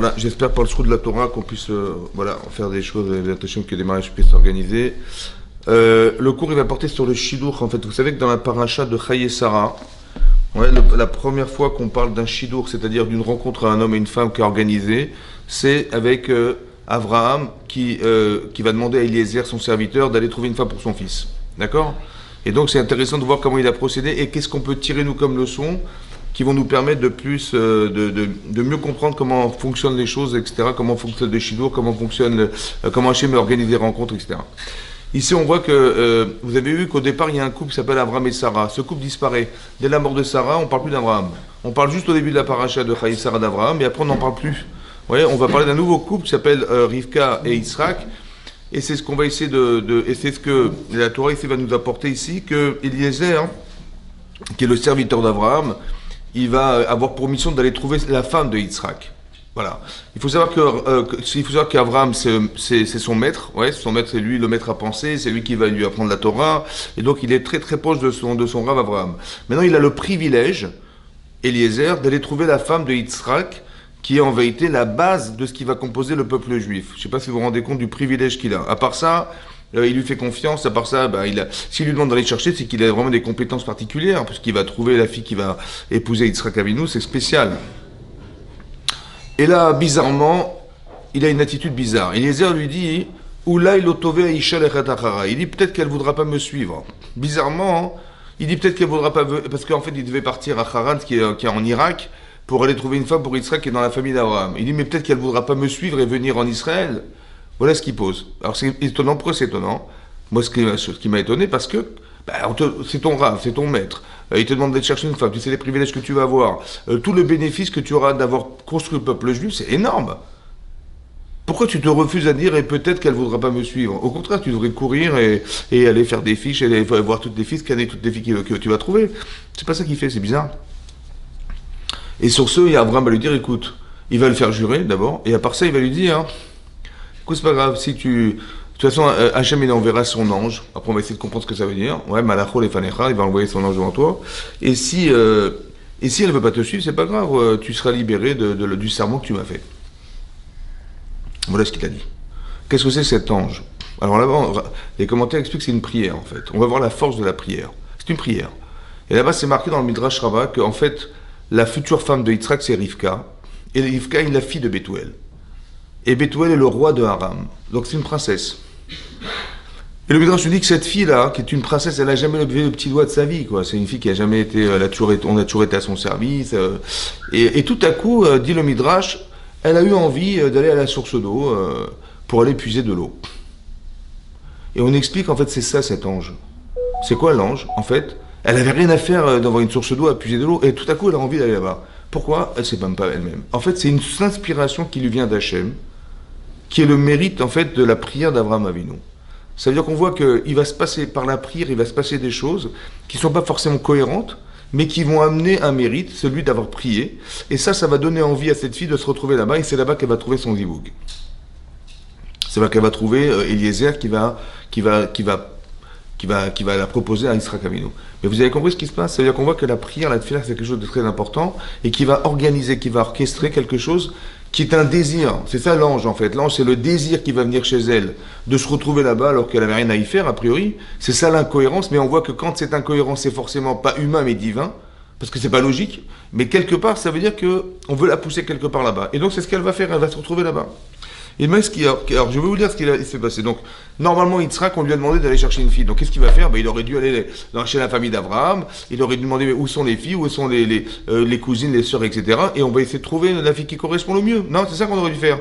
Voilà, j'espère par le trou de la Torah qu'on puisse voilà, faire des choses, attention que des mariages puissent s'organiser. Le cours il va porter sur le shidur. En fait, vous savez que dans la paracha de Chaye Sarah, ouais, la première fois qu'on parle d'un shidur, c'est-à-dire d'une rencontre à un homme et une femme qui est organisée, c'est avec Abraham qui va demander à Eliezer, son serviteur, d'aller trouver une femme pour son fils. D'accord? Et donc c'est intéressant de voir comment il a procédé et qu'est-ce qu'on peut tirer nous comme leçon qui vont nous permettre de plus de mieux comprendre comment fonctionnent les choses, etc. Comment fonctionne le shidur, comment fonctionne comment Hachem organise les rencontres, etc. Ici, on voit que vous avez vu qu'au départ, il y a un couple qui s'appelle Abraham et Sarah. Ce couple disparaît. Dès la mort de Sarah, on ne parle plus d'Abraham. On parle juste au début de la paracha de Chaye Sarah d'Abraham, et après, on n'en parle plus. Vous voyez, on va parler d'un nouveau couple qui s'appelle Rivka et Yitzhak. Et c'est ce qu'on va essayer et c'est ce que la Torah ici va nous apporter ici, que Eliezer, qui est le serviteur d'Abraham, il va avoir pour mission d'aller trouver la femme de Yitzhak. Voilà. Il faut savoir qu'Abraham, c'est son maître. Ouais, son maître, c'est lui le maître à penser, c'est lui qui va lui apprendre la Torah. Et donc, il est très très proche de son Rav Abraham. Maintenant, il a le privilège, Eliezer, d'aller trouver la femme de Yitzhak, qui est en vérité la base de ce qui va composer le peuple juif. Je ne sais pas si vous vous rendez compte du privilège qu'il a. À part ça, il lui fait confiance. À part ça, s'il lui demande d'aller chercher, c'est qu'il a vraiment des compétences particulières, puisqu'il va trouver la fille qui va épouser Yitzhak Avinu, c'est spécial. Et là, bizarrement, il a une attitude bizarre. Eliezer lui dit, Oula ilotove Aisha lechatachara. Il dit peut-être qu'elle ne voudra pas me suivre. Bizarrement, il dit peut-être qu'elle ne voudra pas, parce qu'en fait, il devait partir à Haran, qui est en Irak, pour aller trouver une femme pour Israël qui est dans la famille d'Abraham. Il dit, mais peut-être qu'elle ne voudra pas me suivre et venir en Israël. Voilà ce qu'il pose. Alors c'est étonnant, pourquoi c'est étonnant? Moi, ce qui m'a étonné, parce que c'est ton Rav, c'est ton maître. Il te demande d'aller chercher une femme, tu sais les privilèges que tu vas avoir, tout le bénéfice que tu auras d'avoir construit le peuple juif, c'est énorme. Pourquoi tu te refuses à dire et peut-être qu'elle ne voudra pas me suivre? Au contraire, tu devrais courir et aller faire des fiches et aller voir toutes les filles, scanner toutes les filles que tu vas trouver. C'est pas ça qu'il fait, c'est bizarre. Et sur ce, Abraham va lui dire, écoute, il va le faire jurer d'abord, et à part ça, il va lui dire, écoute, c'est pas grave, si tu... De toute façon, Hachem, il enverra son ange. Après, on va essayer de comprendre ce que ça veut dire. Ouais, Malachol et Fanecha, il va envoyer son ange devant toi. Et si elle ne veut pas te suivre, c'est pas grave, tu seras libéré du serment que tu m'as fait. Voilà ce qu'il a dit. Qu'est-ce que c'est cet ange? Alors là-bas, les commentaires expliquent que c'est une prière, en fait. On va voir la force de la prière. C'est une prière. Et là-bas, c'est marqué dans le Midrash Rabbah qu'en fait, la future femme de Yitzhak, c'est Rivka. Et Rivka est la fille de Bethuel. Et Bethuel est le roi de Aram. Donc c'est une princesse. Et le Midrash nous dit que cette fille-là, qui est une princesse, elle n'a jamais levé le petit doigt de sa vie, quoi. C'est une fille qui a jamais été, on a toujours été à son service. Et tout à coup, dit le Midrash, elle a eu envie d'aller à la source d'eau pour aller puiser de l'eau. Et on explique, en fait, c'est ça cet ange. C'est quoi l'ange? En fait, elle n'avait rien à faire d'avoir une source d'eau à puiser de l'eau, et tout à coup, elle a envie d'aller là-bas. Pourquoi? Elle ne sait même pas elle-même. En fait, c'est une inspiration qui lui vient d'Hachem, qui est le mérite, en fait, de la prière d'Abraham Avinu. Ça veut dire qu'on voit qu'il va se passer, par la prière, il va se passer des choses qui ne sont pas forcément cohérentes, mais qui vont amener un mérite, celui d'avoir prié. Et ça va donner envie à cette fille de se retrouver là-bas, et c'est là-bas qu'elle va trouver son zivoug. C'est là qu'elle va trouver Eliezer qui va la proposer à Yitzhak Avinu. Mais vous avez compris ce qui se passe? Ça veut dire qu'on voit que la prière, la tefila, c'est quelque chose de très important, et qui va organiser, qui va orchestrer quelque chose qui est un désir. C'est ça l'ange, en fait. L'ange, c'est le désir qui va venir chez elle, de se retrouver là-bas alors qu'elle n'avait rien à y faire, a priori. C'est ça l'incohérence, mais on voit que quand cette incohérence, c'est forcément pas humain, mais divin, parce que c'est pas logique, mais quelque part, ça veut dire qu'on veut la pousser quelque part là-bas. Et donc, c'est ce qu'elle va faire, elle va se retrouver là-bas. Et même alors, je vais vous dire ce qu'il s'est passé. Donc, normalement, Yitzhak, on lui a demandé d'aller chercher une fille. Donc, qu'est-ce qu'il va faire? Il aurait dû aller chez la famille d'Abraham. Il aurait dû demander où sont les filles, où sont les cousines, les sœurs, etc. Et on va essayer de trouver la fille qui correspond le mieux. Non, c'est ça qu'on aurait dû faire.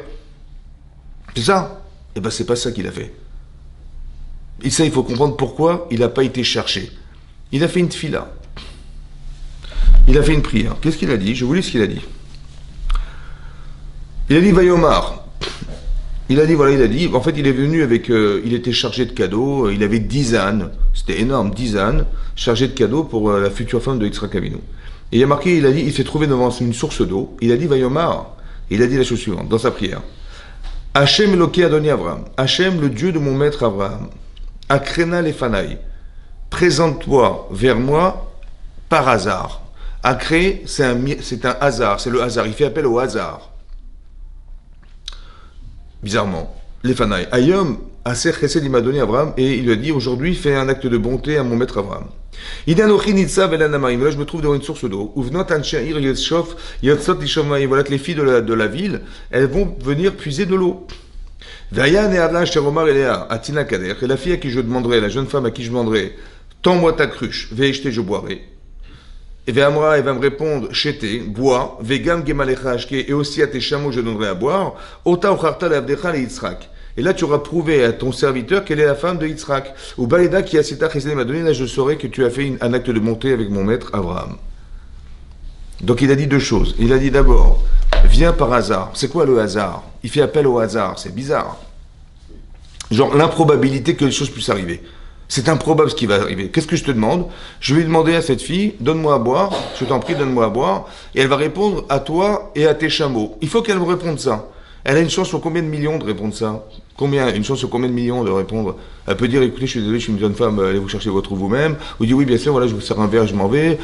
C'est ça. Eh ben, c'est pas ça qu'il a fait. Et ça, il faut comprendre pourquoi il n'a pas été cherché. Il a fait une tefila. Il a fait une prière. Qu'est-ce qu'il a dit? Je vous lis ce qu'il a dit. Il a dit Vayomar. Il a dit, en fait, il est venu avec, il était chargé de cadeaux, il avait 10 ânes, c'était énorme, 10 ânes, chargés de cadeaux pour la future femme de Yitzhak Avinu. Et il a marqué, il s'est trouvé devant une source d'eau, il a dit, Vayomar, il a dit la chose suivante, dans sa prière, Hachem Eloké Adoni Abraham, Hachem, le Dieu de mon maître Abraham, Akrena Lefanaï, présente-toi vers moi par hasard. Akré, c'est un hasard, c'est le hasard, il fait appel au hasard. bizarrement, les Fanaï. Ayom, Aser Chesed, il m'a donné Abraham, et il lui a dit, aujourd'hui, fais un acte de bonté à mon maître Abraham. Là, je me trouve devant une source d'eau. Voilà que les filles de la ville, elles vont venir puiser de l'eau. Et la fille à qui je demanderai, la jeune femme à qui je demanderai, tends-moi ta cruche, je boirai. Et Ve'amra, elle va me répondre, chété, bois, vegam gemalecha ashke, et aussi à tes chameaux je donnerai à boire, ota ocharta le'avdecha le Yitzhak. Et là, tu auras prouvé à ton serviteur qu'elle est la femme de Yitzhak. Ou Baleda qui a cita chesed m'a donné, là je saurai que tu as fait un acte de bonté avec mon maître Abraham. Donc il a dit deux choses. Il a dit d'abord, viens par hasard. C'est quoi le hasard? Il fait appel au hasard, c'est bizarre. Genre l'improbabilité que les choses puissent arriver. C'est improbable ce qui va arriver. Qu'est-ce que je te demande? Je vais demander à cette fille, donne-moi à boire, je t'en prie, donne-moi à boire, et elle va répondre à toi et à tes chameaux. Il faut qu'elle me réponde ça. Elle a une chance sur combien de millions de répondre ça? Combien? Une chance sur combien de millions de répondre? Elle peut dire, écoutez, je suis désolé, je suis une jeune femme, allez vous chercher votre vous-même. Ou dit, oui, bien sûr, voilà, je vous sers un verre, je m'en vais.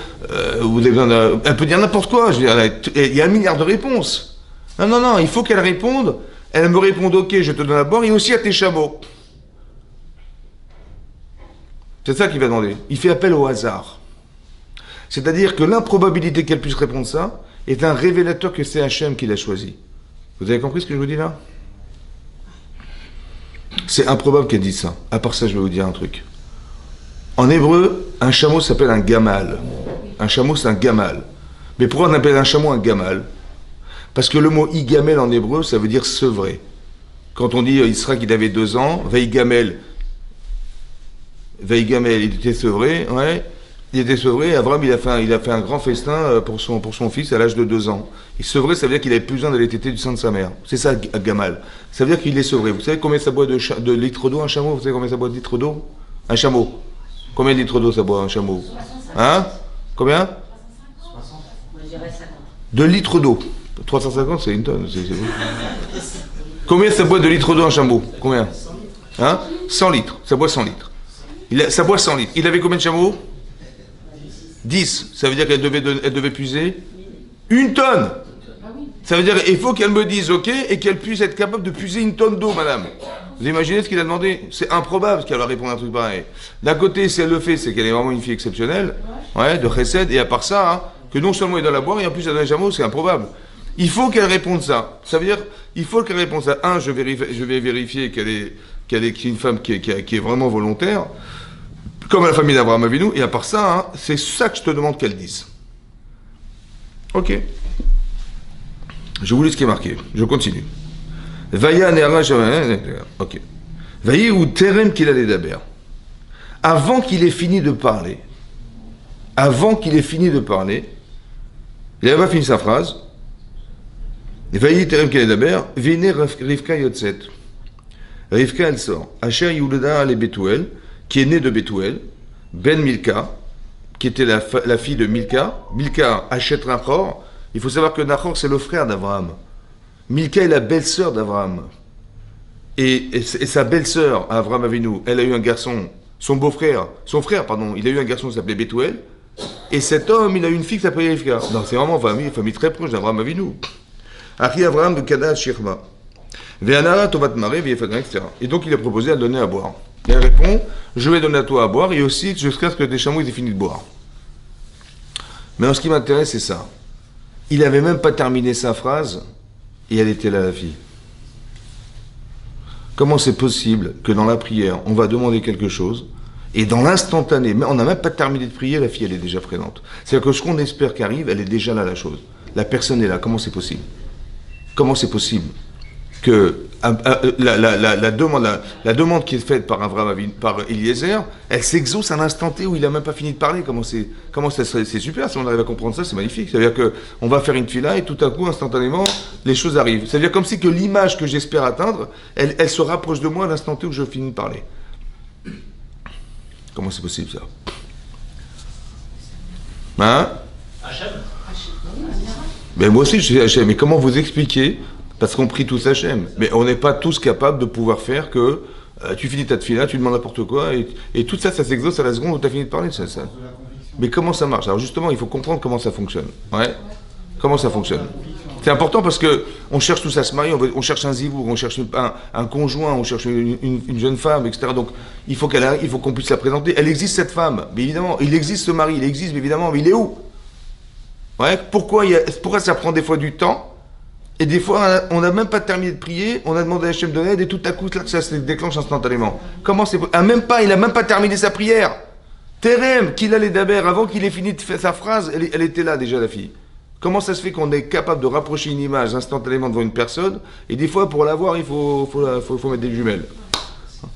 Vous avez besoin d'un... Elle peut dire n'importe quoi. Je veux dire, il y a un milliard de réponses. Non, il faut qu'elle réponde. Elle me réponde, ok, je te donne à boire, et aussi à tes chameaux. C'est ça qu'il va demander. Il fait appel au hasard. C'est-à-dire que l'improbabilité qu'elle puisse répondre ça est un révélateur que c'est Hachem qui l'a choisi. Vous avez compris ce que je vous dis là? C'est improbable qu'elle dise ça. À part ça, je vais vous dire un truc. En hébreu, un chameau s'appelle un gamal. Un chameau, c'est un gamal. Mais pourquoi on appelle un chameau un gamal? Parce que le mot igamel en hébreu, ça veut dire sevrer. Quand on dit Israël qu'il avait 2 ans, veigamel, il était sevré, ouais. Il était sevré, Abraham il a fait un grand festin pour son fils à l'âge de 2 ans. Et sevré, ça veut dire qu'il avait plus besoin d'aller téter du sein de sa mère. C'est ça, Gamal. Ça veut dire qu'il est sevré. Vous savez combien ça boit de litres d'eau un chameau? Vous savez combien ça boit de litres d'eau? Un chameau. Combien de litres d'eau ça boit un chameau? Hein? Combien? 2 litres d'eau. 350, c'est une tonne. C'est bon. Combien ça boit de litres d'eau un chameau? Combien? Hein? 100 litres. Ça boit 100 litres. Ça boit 100 litres. Il avait combien de chameaux? 10. Ça veut dire qu'elle devait puiser 1 tonne. Ça veut dire qu'il faut qu'elle me dise ok et qu'elle puisse être capable de puiser 1 tonne d'eau, madame. Vous imaginez ce qu'il a demandé? C'est improbable qu'elle va répondre à un truc pareil. D'un côté, si elle le fait, c'est qu'elle est vraiment une fille exceptionnelle, ouais, de chesed, et à part ça, hein, que non seulement elle doit la boire, et en plus elle donne les chameaux, c'est improbable. Il faut qu'elle réponde ça. Ça veut dire, il faut qu'elle réponde ça. Je vais vérifier qu'elle est une femme qui est vraiment volontaire, comme la famille d'Abraham Avinu, et à part ça, hein, c'est ça que je te demande qu'elle dise. Ok. Je vous lis ce qui est marqué. Je continue. Vaya Nera, ok. Vaya ou Terem qu'il allait d'abord. Avant qu'il ait fini de parler, il n'avait pas fini sa phrase. Vaya Terem qu'il allait d'abord. Vine Rivka Yotzet. Rivka, elle sort. Asher Yuleda ale Betuel, qui est née de Betuel, Ben Milka, qui était la fille de Milka. Milka achète Nachor. Il faut savoir que Nachor, c'est le frère d'Abraham. Milka est la belle-sœur d'Abraham. Et sa belle-sœur, Abraham Avinu, elle a eu un garçon, son frère, il a eu un garçon qui s'appelait Betuel. Et cet homme, il a eu une fille qui s'appelait Rivka. Donc c'est vraiment une famille très proche d'Abraham Avinu. Achi Abraham de Kada Shirma. Ve'anara Tovat Mare, etc. Et donc il a proposé à donner à boire. Et elle répond, je vais donner à toi à boire, et aussi jusqu'à ce que tes chameaux aient fini de boire. Mais en ce qui m'intéresse, c'est ça. Il n'avait même pas terminé sa phrase, et elle était là, la fille. Comment c'est possible que dans la prière, on va demander quelque chose, et dans l'instantané, mais on n'a même pas terminé de prier, la fille, elle est déjà présente. C'est-à-dire que ce qu'on espère qu'arrive, elle est déjà là, la chose. La personne est là. Comment c'est possible? Comment c'est possible que la demande qui est faite par Abraham, par Eliezer, elle s'exauce à l'instant T où il n'a même pas fini de parler. C'est super, si on arrive à comprendre ça, c'est magnifique. C'est-à-dire qu'on va faire une fila et tout à coup, instantanément, les choses arrivent. C'est-à-dire comme si que l'image que j'espère atteindre, elle se rapproche de moi à l'instant T où je finis de parler. Comment c'est possible ça? Hein? Ben moi aussi je suis Hachem, mais comment vous expliquer? Parce qu'on prie tous Hachem, mais on n'est pas tous capables de pouvoir faire que tu finis ta tefila, tu demandes n'importe quoi, et tout ça, ça s'exauce à la seconde où tu as fini de parler de ça. Mais comment ça marche? Alors justement, il faut comprendre comment ça fonctionne. Ouais. Comment ça fonctionne? C'est important parce que on cherche tous à se marier, on cherche un zivour, on cherche un conjoint, on cherche une jeune femme, etc. Donc il faut qu'elle arrive, il faut qu'on puisse la présenter. Elle existe cette femme, mais évidemment, il existe ce mari, il existe, mais évidemment, mais il est où? Ouais, pourquoi ça prend des fois du temps? Et des fois, on n'a même pas terminé de prier, on a demandé à Hachem de l'aide, et tout à coup, là, ça se déclenche instantanément. Comment c'est possible? Il a même pas terminé sa prière. Terem, qu'il allait d'abord, avant qu'il ait fini de faire sa phrase, elle était là déjà, la fille. Comment ça se fait qu'on est capable de rapprocher une image instantanément devant une personne, et des fois, pour la voir, il faut mettre des jumelles.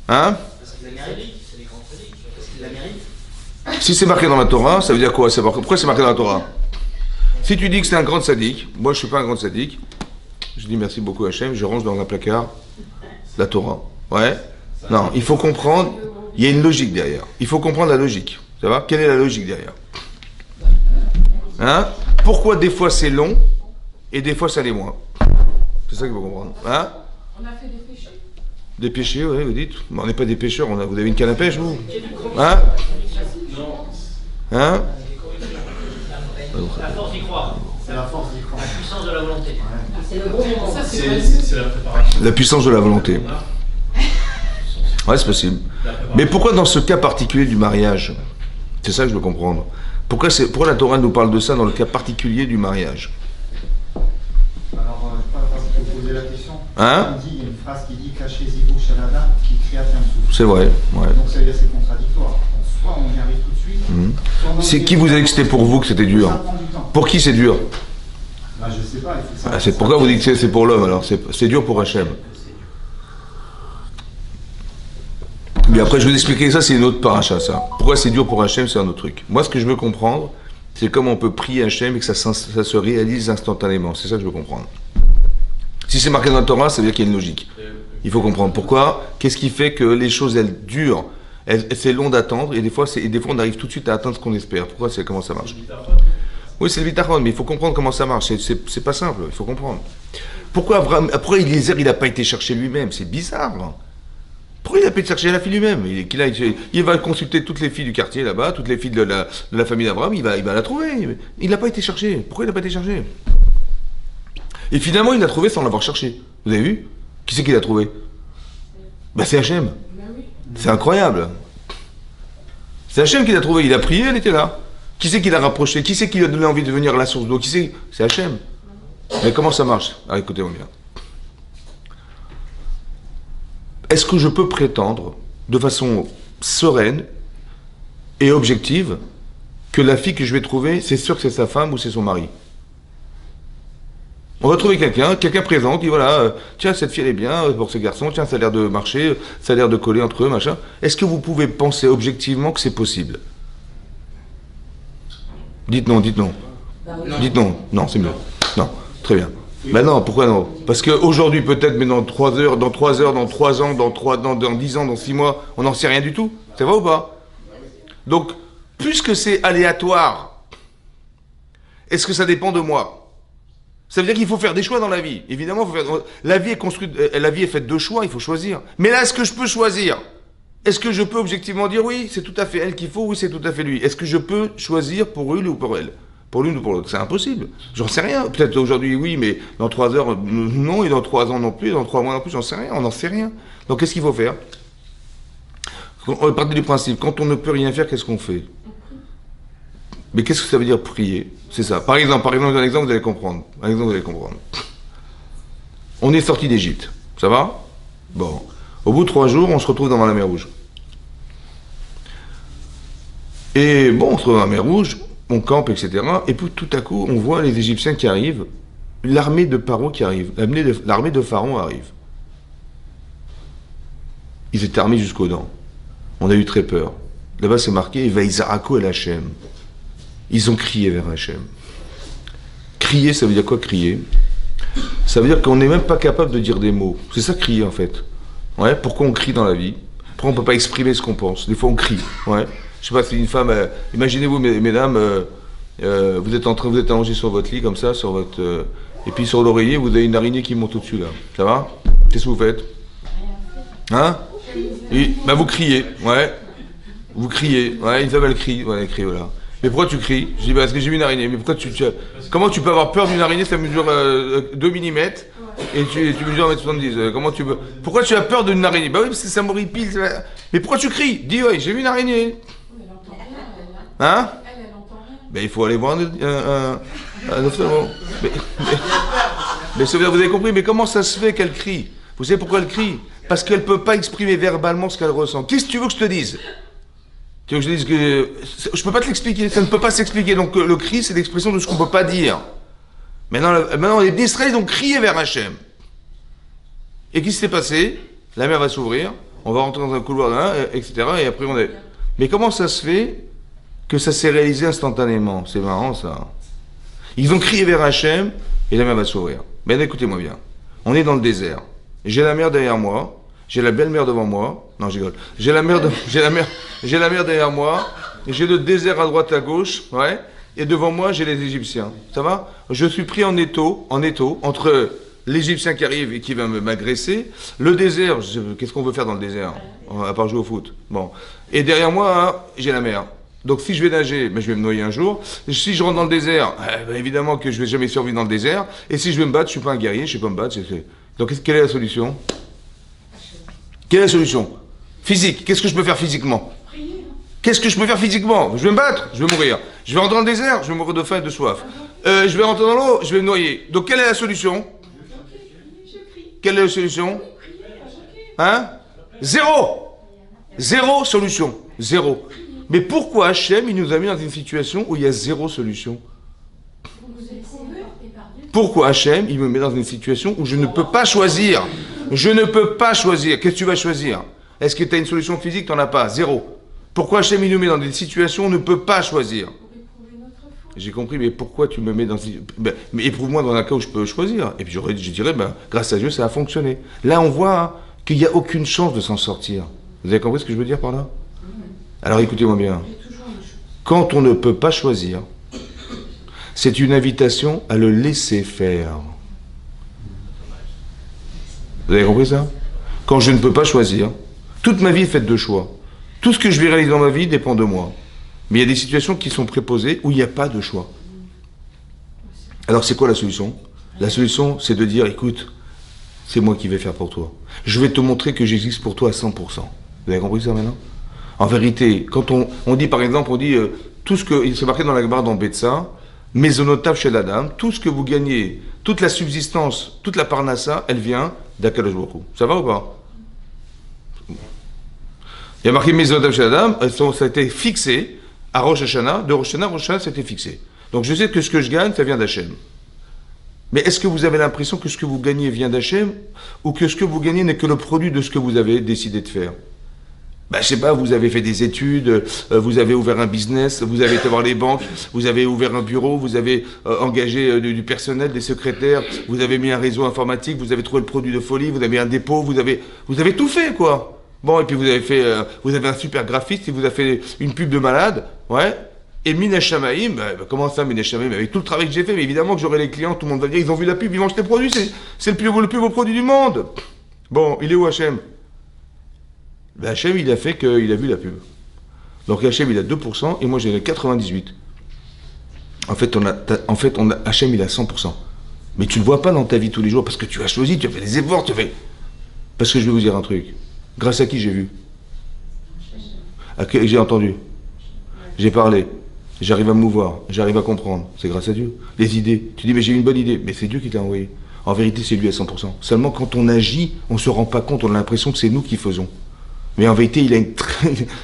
Hein? Parce qu'il la mérite, c'est les grands sadiques. Parce qu'il la mérite. Si c'est marqué dans la Torah, ça veut dire quoi? Pourquoi c'est marqué dans la Torah? Si tu dis que c'est un grand sadique, moi je suis pas un grand sadique, je dis merci beaucoup à Hachem, je range dans un placard la Torah. Ouais. Non, il faut comprendre, il y a une logique derrière. Il faut comprendre la logique. Ça va? Quelle est la logique derrière? Hein? Pourquoi des fois c'est long et des fois ça l'est moins? C'est ça qu'il faut comprendre. Hein? On a fait des péchés. Des péchés, oui, vous dites. Mais on n'est pas des pêcheurs, vous avez une canne à pêche, vous? Hein? Hein? La force d'y croire. C'est la force d'y croire. La puissance de la volonté. C'est le bon moment. Ça, C'est la préparation. La puissance de la volonté. Ouais, c'est possible. Mais pourquoi dans ce cas particulier du mariage? C'est ça que je veux comprendre. Pourquoi la Torah nous parle de ça dans le cas particulier du mariage? Alors, parce que vous posez la question. Hein? Il y a une phrase qui dit Caché Zivou Shalada qui crée Tiamsou. C'est vrai, ouais. Donc ça veut dire que c'est contradictoire. Donc, soit on y arrive tout de suite. Soit on C'est y qui arrive- vous a dit que c'était pour vous que c'était dur? Ça prend du temps. Pour qui c'est dur? Bah, je sais pas. Il faut savoir. C'est pourquoi vous dites que c'est pour l'homme alors? C'est dur pour Hachem. Mais après, je vais vous expliquer ça, c'est une autre paracha, ça. Pourquoi c'est dur pour Hachem, c'est un autre truc. Moi, ce que je veux comprendre, c'est comment on peut prier Hachem et que ça se réalise instantanément. C'est ça que je veux comprendre. Si c'est marqué dans la Torah, ça veut dire qu'il y a une logique. Il faut comprendre pourquoi. Qu'est-ce qui fait que les choses, elles durent? C'est long d'attendre et des fois, on arrive tout de suite à atteindre ce qu'on espère. Pourquoi? Comment ça marche? Oui, c'est le bitachon, mais il faut comprendre comment ça marche. C'est pas simple, il faut comprendre. Pourquoi Eliezer, il n'a pas été chercher lui-même? C'est bizarre. Hein. Pourquoi il n'a pas été chercher la fille lui-même? Il va consulter toutes les filles du quartier là-bas, toutes les filles de la famille d'Abraham, il va la trouver. Il n'a pas été cherché. Pourquoi il n'a pas été cherché? Et finalement, il l'a trouvé sans l'avoir cherché. Vous avez vu? Qui c'est qui l'a trouvé? Ben, c'est Hachem. C'est incroyable. C'est Hachem qui l'a trouvé. Il a prié, elle était là. Qui c'est qui l'a rapproché? Qui c'est qui lui a donné envie de venir à la source d'eau? C'est Hachem. Mais comment ça marche? Ah, écoutez-moi bien. Est-ce que je peux prétendre, de façon sereine et objective, que la fille que je vais trouver, c'est sûr que c'est sa femme ou c'est son mari? On va trouver quelqu'un présente, dit voilà, tiens, cette fille elle est bien pour ce garçon, tiens, ça a l'air de marcher, ça a l'air de coller entre eux, machin. Est-ce que vous pouvez penser objectivement que c'est possible? Dites non, dites non. Dites non, non, c'est mieux. Non, très bien. Ben non, pourquoi non? Parce qu'aujourd'hui peut-être, mais dans 3 heures, dans 3 ans, dans 10 ans, dans 6 mois, on n'en sait rien du tout. C'est vrai ou pas? Donc, puisque c'est aléatoire, est-ce que ça dépend de moi? Ça veut dire qu'il faut faire des choix dans la vie. Évidemment, la vie est construite, la vie est faite de choix, il faut choisir. Mais là, est-ce que je peux choisir? Est-ce que je peux objectivement dire oui, c'est tout à fait elle qu'il faut, oui, c'est tout à fait lui? Est-ce que je peux choisir pour une ou pour elle? Pour l'une ou pour l'autre? C'est impossible. J'en sais rien. Peut-être aujourd'hui oui, mais dans 3 heures non, et dans 3 ans non plus, dans 3 mois non plus, j'en sais rien. On n'en sait rien. Donc qu'est-ce qu'il faut faire? On part du principe, quand on ne peut rien faire, qu'est-ce qu'on fait? Mais qu'est-ce que ça veut dire prier? C'est ça. Par exemple, un exemple, vous allez comprendre. Un exemple, vous allez comprendre. On est sorti d'Égypte. Ça va? Bon. Au bout de 3 jours, on se retrouve dans la mer Rouge. Et bon, on se retrouve dans la mer Rouge, on campe, etc. Et puis tout à coup, on voit les Égyptiens qui arrivent, l'armée de Paro qui arrive, l'armée de Pharaon arrive. Ils étaient armés jusqu'aux dents. On a eu très peur. Là-bas, c'est marqué, Vaïzarako el Hachem. Ils ont crié vers Hachem. Crier, ça veut dire quoi, crier? Ça veut dire qu'on n'est même pas capable de dire des mots. C'est ça, crier, en fait. Ouais, pourquoi on crie dans la vie? Pourquoi on ne peut pas exprimer ce qu'on pense? Des fois, on crie. Ouais. Je sais pas, si une femme... imaginez-vous, mesdames, vous êtes allongé sur votre lit, comme ça, sur votre... et puis sur l'oreiller, vous avez une araignée qui monte au-dessus, là. Ça va? Qu'est-ce que vous faites? Hein? Et, vous criez, ouais. Vous criez. Ouais, une femme, elle crie, voilà. Mais pourquoi tu cries? Je dis, parce que j'ai vu une araignée. Mais pourquoi comment tu peux avoir peur d'une araignée? Ça mesure 2 mm et tu mesures 1,70 m. Comment tu peux... Pourquoi tu as peur d'une araignée? Bah oui, parce que ça m'horripile. Mais pourquoi tu cries? Dis, oui, j'ai vu une araignée. Elle entend rien, Hein? elle entend rien. Ben, il faut aller voir un ophtalmo. Mais vous avez compris, mais comment ça se fait qu'elle crie? Vous savez pourquoi elle crie? Parce qu'elle ne peut pas exprimer verbalement ce qu'elle ressent. Qu'est-ce que tu veux que je te dise? Tu veux que je te dise que... Je ne peux pas te l'expliquer, ça ne peut pas s'expliquer. Donc le cri, c'est l'expression de ce qu'on ne peut pas dire. Maintenant les Israéliens ont crié vers Hachem. Et qu'est-ce qui s'est passé? La mer va s'ouvrir, on va rentrer dans un couloir, etc. Et après on est... Mais comment ça se fait que ça s'est réalisé instantanément? C'est marrant ça. Ils ont crié vers Hachem et la mer va s'ouvrir. Mais écoutez-moi bien. On est dans le désert. J'ai la mer derrière moi. J'ai la belle mer devant moi. Non, je rigole. J'ai la mer derrière moi. J'ai le désert à droite, à gauche. Ouais. Et devant moi, j'ai les Égyptiens. Ça va? Je suis pris en étau, entre l'Égyptien qui arrive et qui va m'agresser. Le désert, qu'est-ce qu'on veut faire dans le désert? À part jouer au foot. Bon. Et derrière moi, j'ai la mer. Donc si je vais nager, je vais me noyer un jour. Si je rentre dans le désert, évidemment que je vais jamais survivre dans le désert. Et si je vais me battre, je suis pas un guerrier, je sais pas me battre. Donc quelle est la solution? Quelle est la solution? Physique. Qu'est-ce que je peux faire physiquement? Qu'est-ce que je peux faire physiquement? Je vais me battre, je vais mourir. Je vais rentrer dans le désert, je vais mourir de faim et de soif. Je vais rentrer dans l'eau, je vais me noyer. Donc quelle est la solution? Quelle est la solution? Hein? Zéro. Zéro solution. Zéro. Mais pourquoi Hachem, il nous a mis dans une situation où il y a zéro solution? Pourquoi Hachem, il me met dans une situation où je ne peux pas choisir? Je ne peux pas choisir. Qu'est-ce que tu vas choisir? Est-ce que tu as une solution physique? Tu n'en as pas. Zéro. Pourquoi Hachem, il nous met dans des situations où on ne peut pas choisir? J'ai compris, mais pourquoi tu me mets dans... mais éprouve-moi dans un cas où je peux choisir. Et puis je dirais, grâce à Dieu, ça a fonctionné. Là, on voit qu'il n'y a aucune chance de s'en sortir. Vous avez compris ce que je veux dire par là? Alors écoutez-moi bien. Quand on ne peut pas choisir, c'est une invitation à le laisser faire. Vous avez compris ça? Quand je ne peux pas choisir, toute ma vie est faite de choix. Tout ce que je vais réaliser dans ma vie dépend de moi. Mais il y a des situations qui sont préposées où il n'y a pas de choix. Alors c'est quoi la solution? La solution, c'est de dire, écoute, c'est moi qui vais faire pour toi. Je vais te montrer que j'existe pour toi à 100%. Vous avez compris ça maintenant? En vérité, quand on dit par exemple, tout ce que, il s'est marqué dans la Gemara dans Betsa, Mésonotav chez l'Adam, tout ce que vous gagnez, toute la subsistance, toute la parnassa, elle vient d'Akadosh Baruch Hu. Ça va ou pas? Il y a marqué Mésonotav chez l'Adam, ça a été fixé à Rosh Hashanah, de Rosh Hashanah, c'était fixé. Donc je sais que ce que je gagne, ça vient d'Hachem. Mais est-ce que vous avez l'impression que ce que vous gagnez vient d'Hachem, ou que ce que vous gagnez n'est que le produit de ce que vous avez décidé de faire? Je sais pas, vous avez fait des études, vous avez ouvert un business, vous avez été voir les banques, vous avez ouvert un bureau, vous avez engagé du personnel, des secrétaires, vous avez mis un réseau informatique, vous avez trouvé le produit de folie, vous avez mis un dépôt, vous avez tout fait, quoi. Bon, et puis vous avez un super graphiste, il vous a fait une pub de malade, ouais. Et Mineh Shamaïm, comment ça Mineh Shamaïm? Avec tout le travail que j'ai fait, mais évidemment que j'aurai les clients, tout le monde va dire, ils ont vu la pub, ils mangent tes produits, c'est le plus beau produit du monde. Bon, il est où Hachem? Hachem, il a fait qu'il a vu la pub. Donc Hachem, il a 2% et moi j'ai 98%. En fait, Hachem, il a 100%. Mais tu ne le vois pas dans ta vie tous les jours parce que tu as choisi, tu as fait des efforts, Parce que je vais vous dire un truc. Grâce à qui j'ai vu? À qui j'ai entendu? J'ai parlé. J'arrive à me mouvoir. J'arrive à comprendre. C'est grâce à Dieu. Les idées. Tu dis, mais j'ai une bonne idée. Mais c'est Dieu qui t'a envoyé. En vérité, c'est lui à 100%. Seulement quand on agit, on ne se rend pas compte, on a l'impression que c'est nous qui faisons. Mais en vérité,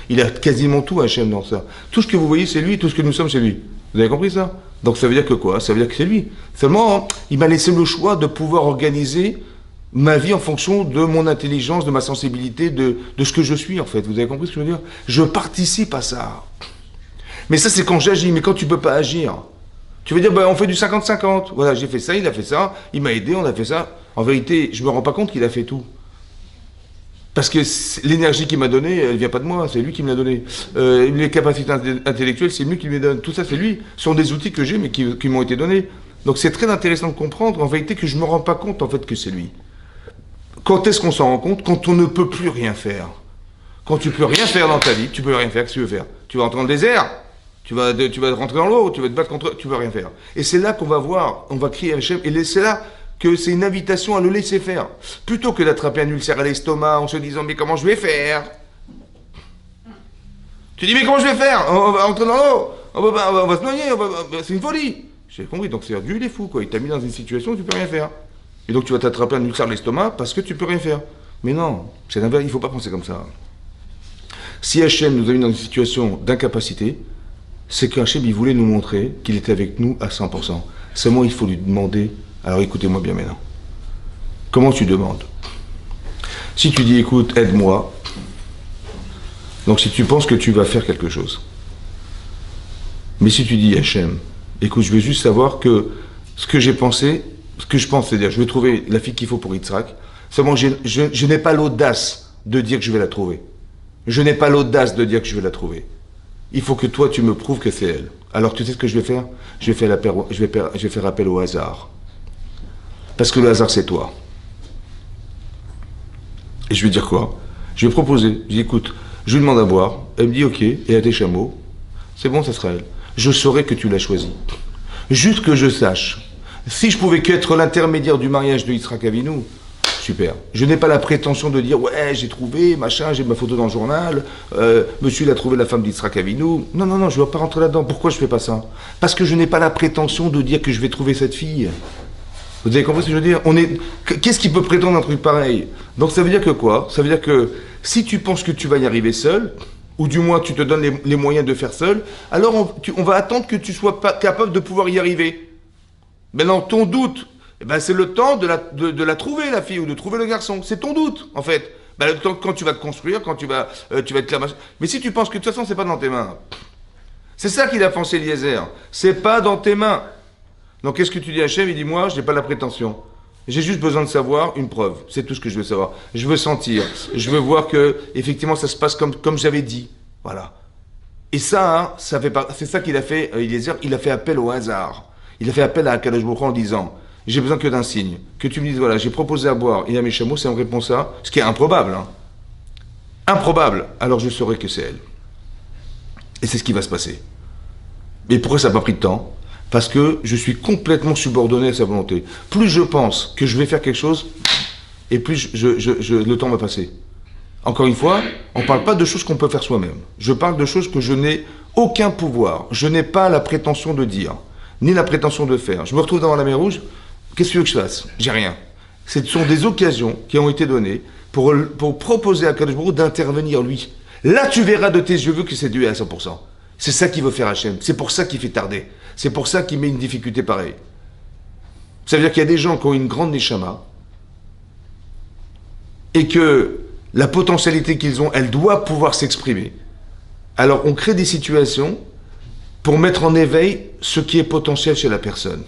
il a quasiment tout, Hachem, dans ça. Tout ce que vous voyez, c'est lui, tout ce que nous sommes, c'est lui. Vous avez compris ça? Donc ça veut dire que quoi? Ça veut dire que c'est lui. Seulement, il m'a laissé le choix de pouvoir organiser ma vie en fonction de mon intelligence, de ma sensibilité, de ce que je suis, en fait. Vous avez compris ce que je veux dire? Je participe à ça. Mais ça, c'est quand j'agis. Mais quand tu ne peux pas agir, tu veux dire, on fait du 50-50. Voilà, j'ai fait ça, il a fait ça, il m'a aidé, on a fait ça. En vérité, je ne me rends pas compte qu'il a fait tout. Parce que l'énergie qu'il m'a donnée, elle ne vient pas de moi, c'est lui qui me l'a donnée. Les capacités intellectuelles, c'est lui qui me les donne. Tout ça, c'est lui. Ce sont des outils que j'ai, mais qui m'ont été donnés. Donc c'est très intéressant de comprendre, en vérité, que je ne me rends pas compte, en fait, que c'est lui. Quand est-ce qu'on s'en rend compte? Quand on ne peut plus rien faire. Quand tu ne peux rien faire dans ta vie, tu ne peux rien faire, qu'est-ce que tu veux faire? Tu vas entrer dans le désert? Tu vas rentrer dans l'eau, tu vas te battre contre eux, tu vas rien faire. Et c'est là qu'on va voir, on va crier à Hachem, et c'est là que c'est une invitation à le laisser faire. Plutôt que d'attraper un ulcère à l'estomac en se disant, mais comment je vais faire? Tu dis, mais comment je vais faire? On va rentrer dans l'eau, on va se noyer, c'est une folie. J'ai compris, donc c'est Dieu il est fou, quoi. Il t'a mis dans une situation où tu peux rien faire. Et donc tu vas t'attraper un ulcère à l'estomac parce que tu peux rien faire. Mais non, c'est l'inverse, il ne faut pas penser comme ça. Si Hachem nous a mis dans une situation d'incapacité, c'est qu'Hachem, il voulait nous montrer qu'il était avec nous à 100%. Seulement, il faut lui demander. Alors écoutez-moi bien maintenant. Comment tu demandes? Si tu dis, écoute, aide-moi, donc si tu penses que tu vas faire quelque chose. Mais si tu dis, Hachem, écoute, je veux juste savoir que ce que j'ai pensé, ce que je pense, c'est-à-dire, je vais trouver la fille qu'il faut pour Yitzhak, seulement je n'ai pas l'audace de dire que je vais la trouver. Je n'ai pas l'audace de dire que je vais la trouver. Il faut que toi, tu me prouves que c'est elle. Alors, tu sais ce que je vais faire? Je vais faire appel au hasard. Parce que le hasard, c'est toi. Et je vais dire quoi? Je vais proposer. Je dis, écoute, je lui demande à boire. Elle me dit, ok, et à tes chameaux. C'est bon, ça sera elle. Je saurai que tu l'as choisie. Juste que je sache. Si je pouvais qu'être l'intermédiaire du mariage de Yitzhak Avinu, super. Je n'ai pas la prétention de dire, ouais, j'ai trouvé, machin, j'ai ma photo dans le journal, monsieur, il a trouvé la femme d'Yitzhak Avinu. Non, non, non, je ne vais pas rentrer là-dedans. Pourquoi je ne fais pas ça? Parce que je n'ai pas la prétention de dire que je vais trouver cette fille. Vous avez compris ce que je veux dire? Qu'est-ce qui peut prétendre un truc pareil? Donc ça veut dire que quoi? Ça veut dire que si tu penses que tu vas y arriver seul, ou du moins tu te donnes les moyens de faire seul, alors on va attendre que tu sois pas capable de pouvoir y arriver. Maintenant, ton doute, eh ben, c'est le temps de la trouver, la fille, ou de trouver le garçon. C'est ton doute, en fait. Ben, le temps, quand tu vas te construire, quand tu vas être clair. Mais si tu penses que de toute façon, c'est pas dans tes mains. C'est ça qu'il a pensé Eliezer. C'est pas dans tes mains. Donc, qu'est-ce que tu dis à Hachem? Il dit, moi, je n'ai pas la prétention. J'ai juste besoin de savoir une preuve. C'est tout ce que je veux savoir. Je veux sentir. Je veux voir que, effectivement, ça se passe comme j'avais dit. Voilà. Et ça, hein, c'est ça qu'il a fait, Eliezer. Il a fait appel au hasard. Il a fait appel à Akadosh Baruch Hu en disant, j'ai besoin que d'un signe. Que tu me dises, voilà, j'ai proposé à boire et à mes chameaux, c'est en réponse à, ce qui est improbable. Hein. Improbable. Alors je saurai que c'est elle. Et c'est ce qui va se passer. Mais pourquoi ça n'a pas pris de temps? Parce que je suis complètement subordonné à sa volonté. Plus je pense que je vais faire quelque chose, et plus le temps va passer. Encore une fois, on ne parle pas de choses qu'on peut faire soi-même. Je parle de choses que je n'ai aucun pouvoir. Je n'ai pas la prétention de dire, ni la prétention de faire. Je me retrouve devant la mer Rouge, qu'est-ce que tu veux que je fasse? J'ai rien. Ce sont des occasions qui ont été données pour proposer à Kadosh Baruch Hu d'intervenir, lui. Là, tu verras de tes yeux que c'est Dieu à 100%. C'est ça qu'il veut faire Hachem. C'est pour ça qu'il fait tarder. C'est pour ça qu'il met une difficulté pareille. Ça veut dire qu'il y a des gens qui ont une grande neshama et que la potentialité qu'ils ont, elle doit pouvoir s'exprimer. Alors, on crée des situations pour mettre en éveil ce qui est potentiel chez la personne.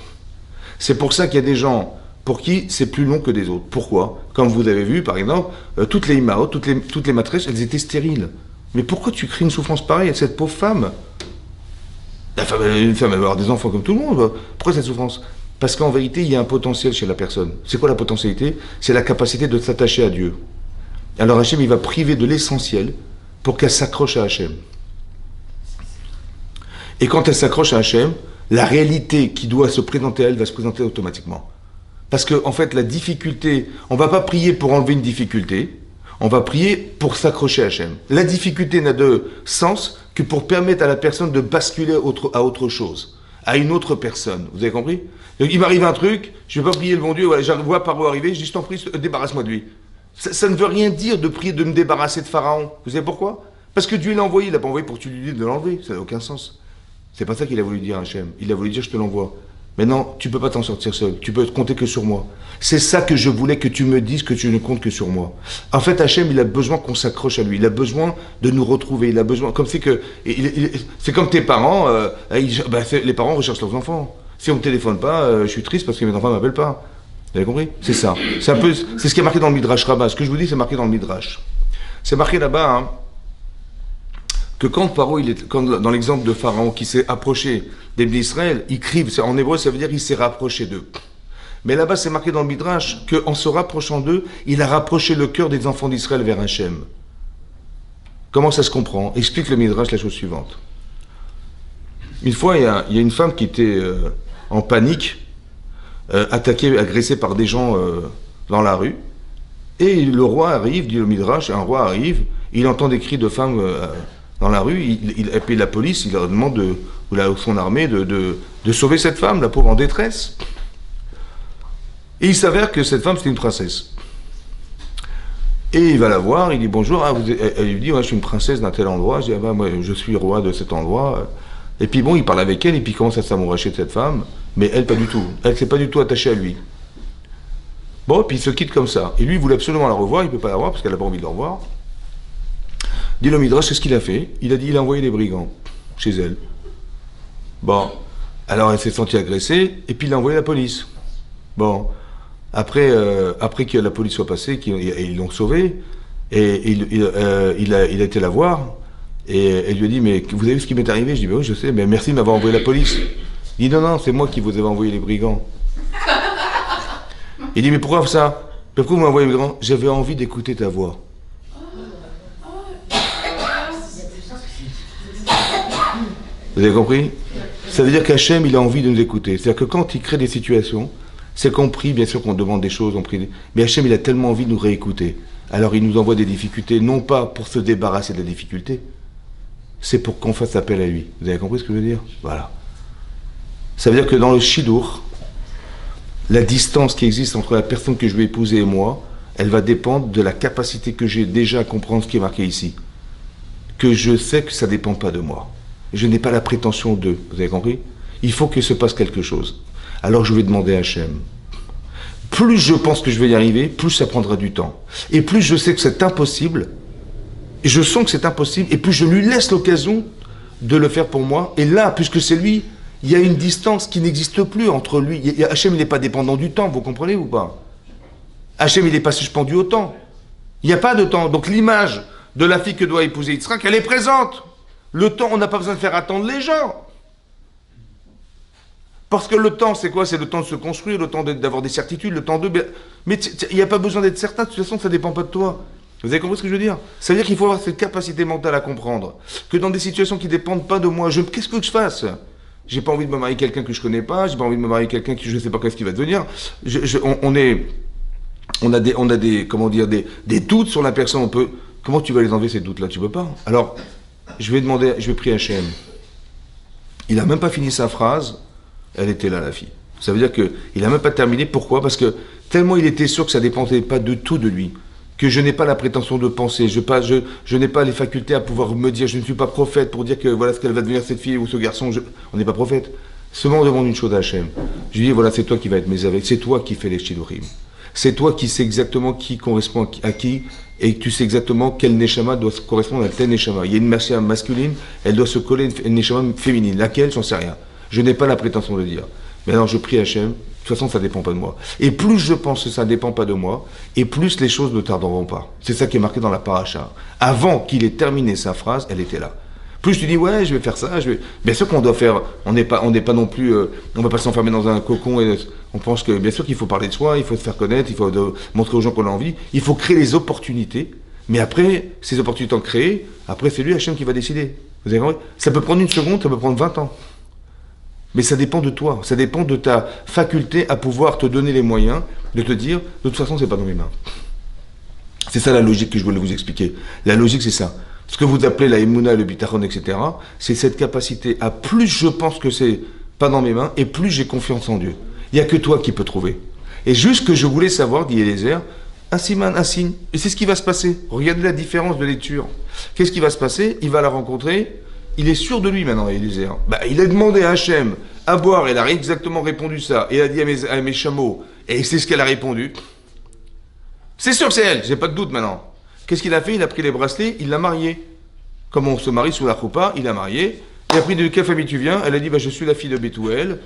C'est pour ça qu'il y a des gens pour qui c'est plus long que des autres. Pourquoi? Comme vous avez vu, par exemple, toutes les imaos, toutes les maîtresses, elles étaient stériles. Mais pourquoi tu crées une souffrance pareille à cette pauvre femme? Une femme, elle va avoir des enfants comme tout le monde. Pourquoi cette souffrance? Parce qu'en vérité, il y a un potentiel chez la personne. C'est quoi la potentialité? C'est la capacité de s'attacher à Dieu. Alors Hachem, il va priver de l'essentiel pour qu'elle s'accroche à Hachem. Et quand elle s'accroche à Hachem, la réalité qui doit se présenter à elle va se présenter automatiquement. Parce que, en fait, la difficulté, on ne va pas prier pour enlever une difficulté, on va prier pour s'accrocher à Hachem. La difficulté n'a de sens que pour permettre à la personne de basculer à autre chose, à une autre personne. Vous avez compris? Donc, il m'arrive un truc, je ne vais pas prier le bon Dieu, voilà, je vois par où arriver, je dis, je t'en prie, débarrasse-moi de lui. Ça ne veut rien dire de prier de me débarrasser de Pharaon. Vous savez pourquoi? Parce que Dieu l'a envoyé, il l'a pas envoyé pour que tu lui dises de l'enlever, ça n'a aucun sens. C'est pas ça qu'il a voulu dire à Hachem. Il a voulu dire, je te l'envoie. Maintenant, tu ne peux pas t'en sortir seul. Tu peux compter que sur moi. C'est ça que je voulais que tu me dises, que tu ne comptes que sur moi. En fait, Hachem, il a besoin qu'on s'accroche à lui. Il a besoin de nous retrouver. Il a besoin, comme c'est que, c'est comme tes parents, les parents recherchent leurs enfants. Si on ne me téléphone pas, je suis triste parce que mes enfants ne m'appellent pas. Vous avez compris? C'est ça. C'est ce qui est marqué dans le Midrash Rabbah. Ce que je vous dis, c'est marqué dans le Midrash. C'est marqué là-bas, hein, que quand dans l'exemple de Pharaon qui s'est approché des d'Israël, il crie, en hébreu ça veut dire qu'il s'est rapproché d'eux. Mais là-bas c'est marqué dans le Midrash qu'en se rapprochant d'eux, il a rapproché le cœur des enfants d'Israël vers Hachem. Comment ça se comprend? Explique le Midrash la chose suivante. Une fois, il y a une femme qui était en panique, attaquée, agressée par des gens dans la rue. Et le roi arrive, dit le Midrash, un roi arrive, il entend des cris de femmes dans la rue, et puis la police, il leur demande, ou son armée, de sauver cette femme, la pauvre en détresse. Et il s'avère que cette femme, c'était une princesse. Et il va la voir, il dit bonjour, elle lui dit, ouais, je suis une princesse d'un tel endroit, je dis, ah ben, moi, je suis roi de cet endroit. Et puis bon, il parle avec elle, et puis il commence à s'amouracher de cette femme, mais elle, pas du tout. Elle s'est pas du tout attachée à lui. Bon, puis il se quitte comme ça. Et lui, il voulait absolument la revoir, il ne peut pas la voir, parce qu'elle n'a pas envie de la revoir. Dit le Midrash, c'est ce qu'il a fait. Il a dit, il a envoyé des brigands chez elle. Bon, alors elle s'est sentie agressée, et puis il a envoyé la police. Bon, après que la police soit passée, ils l'ont sauvé, et il a été la voir, et elle lui a dit, mais vous avez vu ce qui m'est arrivé? Je dis, ben oui, je sais, mais merci de m'avoir envoyé la police. Il dit, non, non, c'est moi qui vous avais envoyé les brigands. Il dit, mais pourquoi ça? Pourquoi vous m'avez envoyé les brigands? J'avais envie d'écouter ta voix. Vous avez compris? Ça veut dire qu'Hachem, il a envie de nous écouter. C'est-à-dire que quand il crée des situations, c'est compris, bien sûr qu'on demande des choses, mais Hachem, il a tellement envie de nous réécouter. Alors il nous envoie des difficultés, non pas pour se débarrasser de la difficulté, c'est pour qu'on fasse appel à lui. Vous avez compris ce que je veux dire? Voilà. Ça veut dire que dans le Shidur, la distance qui existe entre la personne que je vais épouser et moi, elle va dépendre de la capacité que j'ai déjà à comprendre ce qui est marqué ici. Que je sais que ça ne dépend pas de moi. Je n'ai pas la prétention d'eux. Vous avez compris? Il faut qu'il se passe quelque chose. Alors je vais demander à Hachem. Plus je pense que je vais y arriver, plus ça prendra du temps. Et plus je sais que c'est impossible, et je sens que c'est impossible, et plus je lui laisse l'occasion de le faire pour moi. Et là, puisque c'est lui, il y a une distance qui n'existe plus entre lui. Hachem, il n'est pas dépendant du temps, vous comprenez ou pas? Hachem, il n'est pas suspendu au temps. Il n'y a pas de temps. Donc l'image de la fille que doit épouser Yitzhak, elle est présente. Le temps, on n'a pas besoin de faire attendre les gens. Parce que le temps, c'est quoi? C'est le temps de se construire, le temps d'avoir des certitudes, le temps de... Mais il n'y a pas besoin d'être certain, de toute façon, ça ne dépend pas de toi. Vous avez compris ce que je veux dire? Ça veut dire qu'il faut avoir cette capacité mentale à comprendre que dans des situations qui ne dépendent pas de moi, qu'est-ce que je fasse? J'ai pas envie de me marier quelqu'un que je connais pas, j'ai pas envie de me marier quelqu'un qui je ne sais pas qu'est-ce qu'il va devenir. On a des comment dire, des doutes sur la personne. Comment tu vas les enlever ces doutes-là? Tu peux pas. Alors, je vais prier Hachem. Il a même pas fini sa phrase. Elle était là, la fille. Ça veut dire qu'il n'a même pas terminé. Pourquoi? Parce que tellement il était sûr que ça ne dépendait pas de tout de lui, que je n'ai pas la prétention de penser, je n'ai pas les facultés à pouvoir me dire, je ne suis pas prophète pour dire que voilà ce qu'elle va devenir cette fille ou ce garçon, on n'est pas prophète. Seulement on demande une chose à Hachem. Je lui dis, voilà, c'est toi qui vas être mes avec, c'est toi qui fais les shidurim. C'est toi qui sais exactement qui correspond à qui, et tu sais exactement quel neshama doit correspondre à tel neshama. Il y a une neshama masculine, elle doit se coller à une neshama féminine. Laquelle, j'en sais rien. Je n'ai pas la prétention de dire. Mais alors je prie Hachem, de toute façon ça ne dépend pas de moi. Et plus je pense que ça ne dépend pas de moi, et plus les choses ne tarderont pas. C'est ça qui est marqué dans la paracha. Avant qu'il ait terminé sa phrase, elle était là. Plus tu dis, ouais, je vais faire ça, bien sûr qu'on doit faire, on n'est pas non plus, on ne va pas s'enfermer dans un cocon, et on pense que, bien sûr qu'il faut parler de soi, il faut se faire connaître, il faut montrer aux gens qu'on a envie, il faut créer les opportunités, mais après, ces opportunités créées, après c'est lui, Hachem, qui va décider. Vous avez compris? Ça peut prendre une seconde, ça peut prendre 20 ans. Mais ça dépend de toi, ça dépend de ta faculté à pouvoir te donner les moyens de te dire, de toute façon, c'est pas dans mes mains. C'est ça la logique que je voulais vous expliquer. La logique, c'est ça. Ce que vous appelez la émouna, le bitachon, etc., c'est cette capacité à plus je pense que c'est pas dans mes mains, et plus j'ai confiance en Dieu. Il n'y a que toi qui peux trouver. Et juste que je voulais savoir, dit Eliezer, un siman, un signe. Et c'est ce qui va se passer. Regardez la différence de lecture. Qu'est-ce qui va se passer? Il va la rencontrer. Il est sûr de lui maintenant, Eliezer. Il a demandé à Hachem à boire, elle a exactement répondu ça. Et elle a dit à mes chameaux, et c'est ce qu'elle a répondu. C'est sûr que c'est elle, j'ai pas de doute maintenant. Qu'est-ce qu'il a fait? Il a pris les bracelets, il l'a mariée. Comme on se marie sous la choupa, il l'a mariée. Il a pris de quelle famille tu viens? Elle a dit, je suis la fille de Bethuel,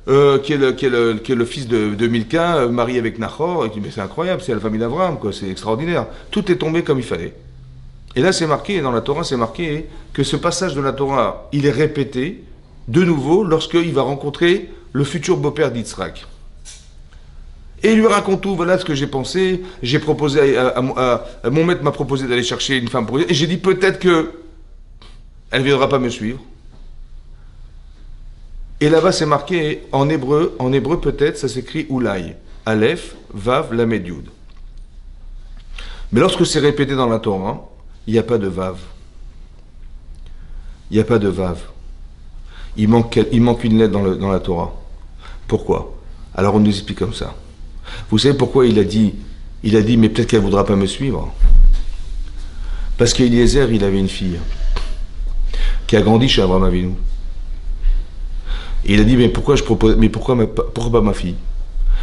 qui est le fils de Milka, marié avec Nahor. Il dit, mais c'est incroyable, c'est la famille d'Abraham, quoi, c'est extraordinaire. Tout est tombé comme il fallait. Et là, c'est marqué, dans la Torah, c'est marqué que ce passage de la Torah, il est répété de nouveau lorsqu'il va rencontrer le futur beau-père d'Yitzhak. Et il lui raconte tout, voilà ce que j'ai pensé, j'ai proposé, mon maître m'a proposé d'aller chercher une femme pour lui, et j'ai dit peut-être que elle ne viendra pas me suivre. Et là-bas, c'est marqué en hébreu peut-être, ça s'écrit Oulai. Aleph, Vav, Lamed, Yud. Mais lorsque c'est répété dans la Torah, il n'y a pas de Vav. Il n'y a pas de Vav. Il manque une lettre dans la Torah. Pourquoi? Alors on nous explique comme ça. Vous savez pourquoi il a dit, mais peut-être qu'elle ne voudra pas me suivre? Parce qu'Eliezer, il avait une fille qui a grandi chez Abraham Avinu. Et il a dit, mais pourquoi pas ma fille?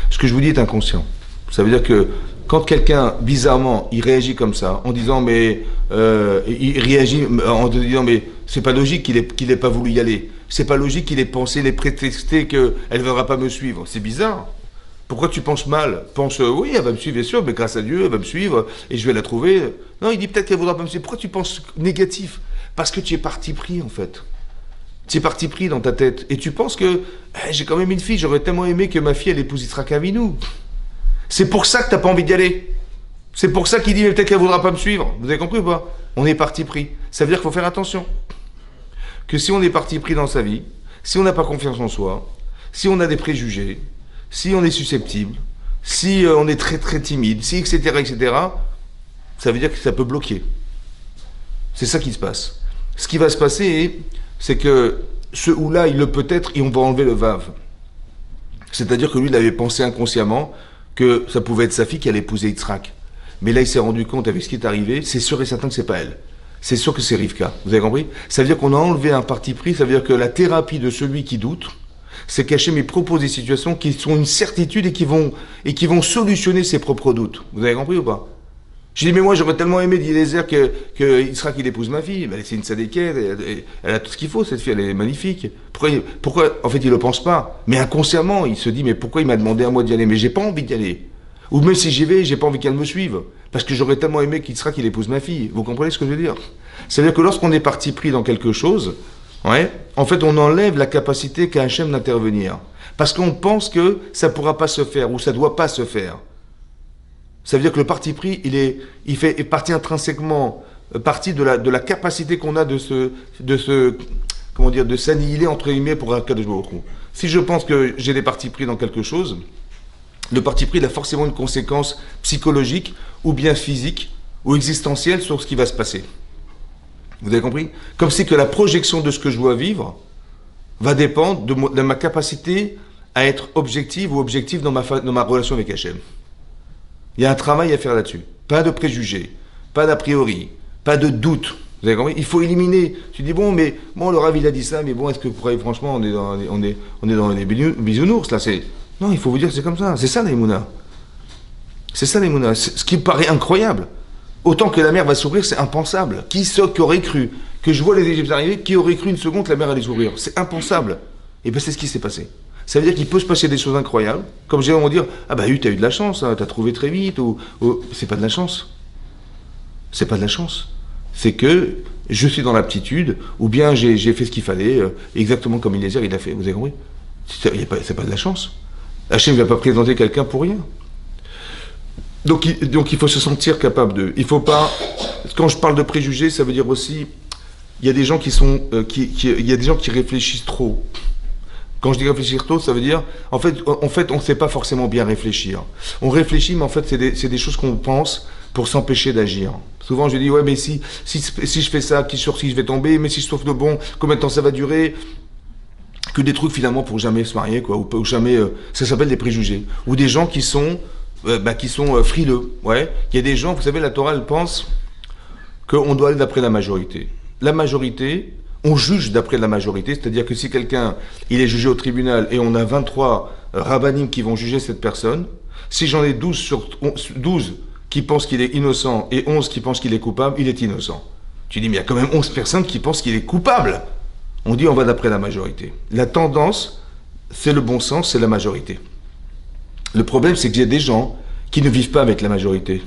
Ce que je vous dis est inconscient. Ça veut dire que quand quelqu'un, bizarrement, il réagit comme ça, en disant, il réagit en disant, mais c'est pas logique qu'il ait pas voulu y aller. C'est pas logique qu'il ait pensé, les prétexté qu'elle ne voudra pas me suivre. C'est bizarre. Pourquoi tu penses mal? Pense, oui, elle va me suivre, bien sûr, mais grâce à Dieu, elle va me suivre et je vais la trouver. Non, il dit peut-être qu'elle ne voudra pas me suivre. Pourquoi tu penses négatif? Parce que tu es parti pris, en fait. Tu es parti pris dans ta tête. Et tu penses que j'ai quand même une fille, j'aurais tellement aimé que ma fille, elle épouse Yitzhak Avinu. C'est pour ça que tu n'as pas envie d'y aller. C'est pour ça qu'il dit, mais peut-être qu'elle ne voudra pas me suivre. Vous avez compris ou pas? On est parti pris. Ça veut dire qu'il faut faire attention. Que si on est parti pris dans sa vie, si on n'a pas confiance en soi, si on a des préjugés, si on est susceptible, si on est très très timide, si etc., ça veut dire que ça peut bloquer. C'est ça qui se passe. Ce qui va se passer, c'est que ce ou-là, il le peut être, et on va enlever le vav. C'est-à-dire que lui, il avait pensé inconsciemment que ça pouvait être sa fille qui allait épouser Yitzhak. Mais là, il s'est rendu compte avec ce qui est arrivé, c'est sûr et certain que c'est pas elle. C'est sûr que c'est Rivka. Vous avez compris? Ça veut dire qu'on a enlevé un parti pris, ça veut dire que la thérapie de celui qui doute, c'est qu'Hachem il propose des situations qui sont une certitude et qui vont solutionner ses propres doutes. Vous avez compris ou pas? Je dis, mais moi j'aurais tellement aimé d'Eliezer que Yitzhak il épouse ma fille. Ben, c'est une sadéquette, elle a tout ce qu'il faut, cette fille, elle est magnifique. Pourquoi en fait il le pense pas? Mais inconsciemment, il se dit, mais pourquoi il m'a demandé à moi d'y aller? Mais j'ai pas envie d'y aller. Ou même si j'y vais, j'ai pas envie qu'elle me suive. Parce que j'aurais tellement aimé qu'Yitzhak il épouse ma fille. Vous comprenez ce que je veux dire? C'est-à-dire que lorsqu'on est parti pris dans quelque chose, ouais, en fait, on enlève la capacité qu'a Hachem d'intervenir. Parce qu'on pense que ça ne pourra pas se faire ou ça ne doit pas se faire. Ça veut dire que le parti pris, il fait partie intrinsèquement, partie de la capacité qu'on a de s'annihiler entre guillemets pour un cas de jouer. Si je pense que j'ai des partis pris dans quelque chose, le parti pris il a forcément une conséquence psychologique ou bien physique ou existentielle sur ce qui va se passer. Vous avez compris? Comme si que la projection de ce que je dois vivre va dépendre de ma capacité à être objective ou objectif dans ma relation avec Hachem. Il y a un travail à faire là-dessus. Pas de préjugés, pas d'a priori, pas de doute. Vous avez compris? Il faut éliminer. Tu dis, le Rav il a dit ça, mais bon, est-ce que vous croyez franchement, on est dans les bisounours là? Non, il faut vous dire que c'est comme ça. C'est ça l'Emouna. C'est ça l'Emouna. Ce qui me paraît incroyable. Autant que la mer va s'ouvrir, c'est impensable. Qui aurait cru que je vois les Égyptiens arriver, qui aurait cru une seconde que la mer allait s'ouvrir? C'est impensable. Et bien c'est ce qui s'est passé. Ça veut dire qu'il peut se passer des choses incroyables. Comme j'ai vont dire, ah bah t'as eu de la chance, hein, t'as trouvé très vite, ou c'est pas de la chance. C'est pas de la chance. C'est que je suis dans l'aptitude, ou bien j'ai fait ce qu'il fallait, exactement comme Eliezer il a fait. Vous avez compris? C'est pas de la chance. Hachem ne va pas présenter quelqu'un pour rien. Donc il faut se sentir capable de. Il faut pas. Quand je parle de préjugés, ça veut dire aussi, il y a des gens il y a des gens qui réfléchissent trop. Quand je dis réfléchir trop, ça veut dire, en fait, on ne sait pas forcément bien réfléchir. On réfléchit, mais en fait, c'est des choses qu'on pense pour s'empêcher d'agir. Souvent, je dis, ouais, mais si je fais ça, sur qui je vais tomber, mais si je trouve de bon, combien de temps ça va durer? Que des trucs finalement pour jamais se marier, quoi, ou jamais. Ça s'appelle des préjugés. Ou des gens qui sont frileux. Ouais. Il y a des gens, vous savez, la Torah, elle pense qu'on doit aller d'après la majorité. La majorité, on juge d'après la majorité, c'est-à-dire que si quelqu'un, il est jugé au tribunal et on a 23 rabbinim qui vont juger cette personne, si j'en ai 12 qui pensent qu'il est innocent et 11 qui pensent qu'il est coupable, il est innocent. Tu dis, mais il y a quand même 11 personnes qui pensent qu'il est coupable. On dit, on va d'après la majorité. La tendance, c'est le bon sens, c'est la majorité. Le problème, c'est qu'il y a des gens qui ne vivent pas avec la majorité.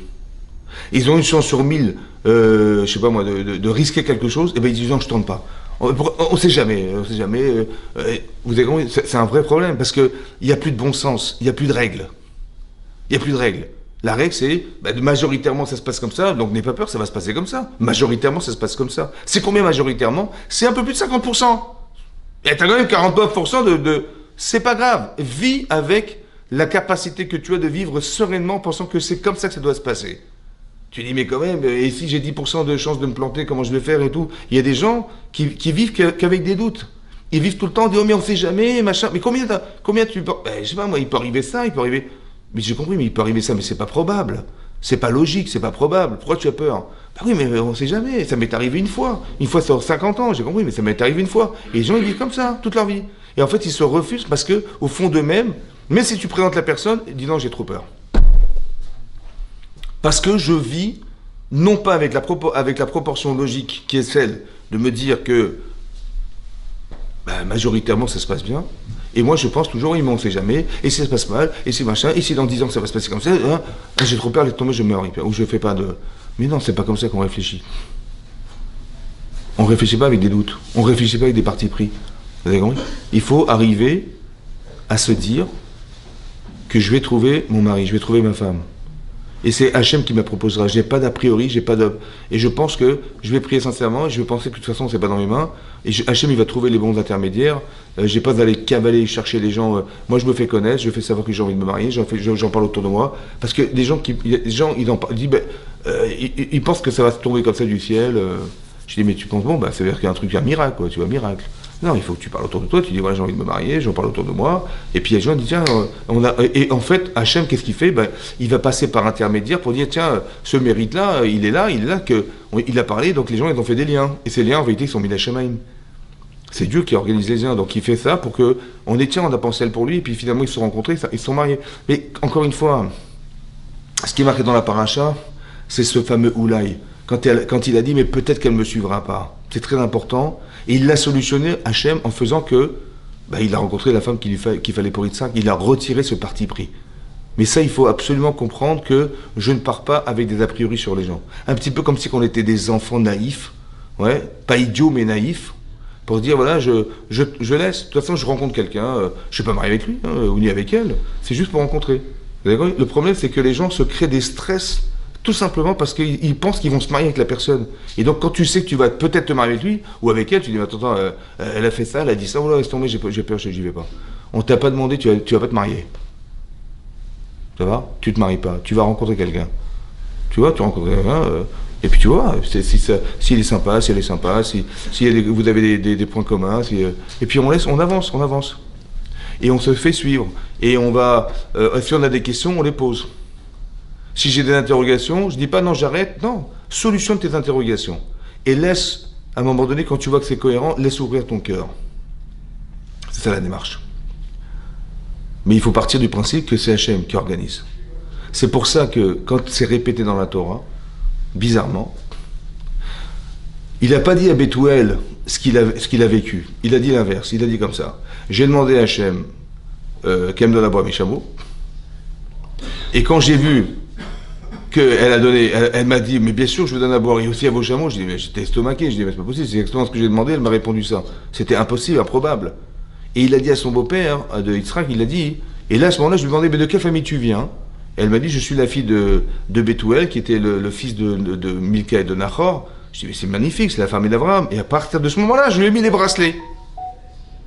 Ils ont une chance sur 1000, je sais pas moi, de risquer quelque chose, et bien ils disent non, je tente pas. On sait jamais, vous avez compris, c'est un vrai problème, parce qu'il n'y a plus de bon sens, il n'y a plus de règles. Il n'y a plus de règles. La règle, c'est, majoritairement, ça se passe comme ça, donc n'aie pas peur, ça va se passer comme ça. Majoritairement, ça se passe comme ça. C'est combien majoritairement? C'est un peu plus de 50%. Et t'as quand même 49% de... C'est pas grave. Vis avec la capacité que tu as de vivre sereinement, pensant que c'est comme ça que ça doit se passer. Tu dis, mais quand même, et si j'ai 10% de chance de me planter, comment je vais faire et tout? Il y a des gens qui vivent qu'avec des doutes. Ils vivent tout le temps, ils disent, oh mais on sait jamais, machin. Mais combien tu peux... Je sais pas, moi, il peut arriver ça, il peut arriver... Mais j'ai compris, mais il peut arriver ça, mais c'est pas probable. C'est pas logique, c'est pas probable. Pourquoi tu as peur? Bah oui, mais on sait jamais. Ça m'est arrivé une fois sur 50 ans, j'ai compris, mais ça m'est arrivé une fois. Et les gens, ils vivent comme ça, toute leur vie. Et en fait, ils se refusent parce que, au fond d'eux-mêmes, même si tu présentes la personne, ils disent non, j'ai trop peur. Parce que je vis, non pas avec la proportion logique qui est celle de me dire que bah, majoritairement ça se passe bien, et moi je pense toujours, on ne sait jamais, et si ça se passe mal, et si machin, et si dans 10 ans ça va se passer comme ça, hein, j'ai trop peur, laisse tomber, je meurs, ou je fais pas de... Mais non, c'est pas comme ça qu'on réfléchit. On réfléchit pas avec des doutes, on réfléchit pas avec des partis pris. Vous avez compris? Il faut arriver à se dire que je vais trouver mon mari, je vais trouver ma femme. Et c'est Hachem qui me proposera. Je n'ai pas d'a priori, j'ai pas de... Et je pense que je vais prier sincèrement, et je vais penser que de toute façon, c'est pas dans mes mains. Et Hachem, il va trouver les bons intermédiaires. J'ai pas d'aller cavaler, chercher les gens. Moi, je me fais connaître, je fais savoir que j'ai envie de me marier, j'en parle autour de moi. Parce que les gens, ils pensent que ça va se tomber comme ça du ciel. Je dis, mais tu penses, bon, bah, ça veut dire qu'il y a un truc, un miracle, quoi, tu vois, miracle. Non, il faut que tu parles autour de toi, tu dis, voilà, j'ai envie de me marier, j'en parle autour de moi, et puis les gens disent, tiens, et en fait, Hachem, qu'est-ce qu'il fait? Ben, il va passer par intermédiaire pour dire, tiens, ce mérite-là, il est là, il a parlé, donc les gens, ils ont fait des liens, et ces liens, en vérité, ils sont mis à Shemaïm. C'est Dieu qui organise les liens, donc il fait ça pour que, on a pensé elle pour lui, et puis finalement, ils se sont rencontrés, ils se sont mariés. Mais, encore une fois, ce qui est marqué dans la paracha, c'est ce fameux Oulaï. Quand il a dit, mais peut-être qu'elle ne me suivra pas. C'est très important. Et il l'a solutionné, Hachem, en faisant que, il a rencontré la femme qu'il fallait pour Yitzhak, il a retiré ce parti pris. Mais ça, il faut absolument comprendre que je ne pars pas avec des a priori sur les gens. Un petit peu comme si on était des enfants naïfs, ouais, pas idiots, mais naïfs, pour se dire, voilà, je laisse. De toute façon, je rencontre quelqu'un, je ne suis pas marié avec lui, ou ni avec elle, c'est juste pour rencontrer. Le problème, c'est que les gens se créent des stress tout simplement parce qu'ils pensent qu'ils vont se marier avec la personne. Et donc, quand tu sais que tu vas peut-être te marier avec lui ou avec elle, tu dis, attends, elle a fait ça, elle a dit ça, oh là, laisse tomber, j'ai peur, j'y vais pas. On t'a pas demandé, tu vas pas te marier. Ça va? Tu te maries pas, tu vas rencontrer quelqu'un. Tu vois, tu rencontres quelqu'un, et puis tu vois, s'il est sympa, si elle est sympa, si vous avez des points communs, et puis on avance. Et on se fait suivre. Et on va, si on a des questions, on les pose. Si j'ai des interrogations, je dis pas non, j'arrête, non. Solutionne tes interrogations. Et laisse, à un moment donné, quand tu vois que c'est cohérent, laisse ouvrir ton cœur. C'est ça la démarche. Mais il faut partir du principe que c'est Hachem qui organise. C'est pour ça que, quand c'est répété dans la Torah, bizarrement, il n'a pas dit à Bethuel ce qu'il a vécu. Il a dit l'inverse. Il a dit comme ça. J'ai demandé à Hachem qu'elle me donne à boire mes chameaux. Et quand j'ai vu qu'elle a donné, elle m'a dit, mais bien sûr, je vous donne à boire et aussi à vos chameaux. Je dis, mais j'étais estomaqué. Je dis, mais c'est pas possible, c'est exactement ce que j'ai demandé. Elle m'a répondu ça. C'était impossible, improbable. Et il a dit à son beau-père, de Yitzhak, il a dit, et là, à ce moment-là, je lui ai demandé, mais de quelle famille tu viens? Et elle m'a dit, je suis la fille de Bethuel, qui était le fils de Milka et de Nahor. Je dis, mais c'est magnifique, c'est la famille d'Abraham. Et à partir de ce moment-là, je lui ai mis les bracelets.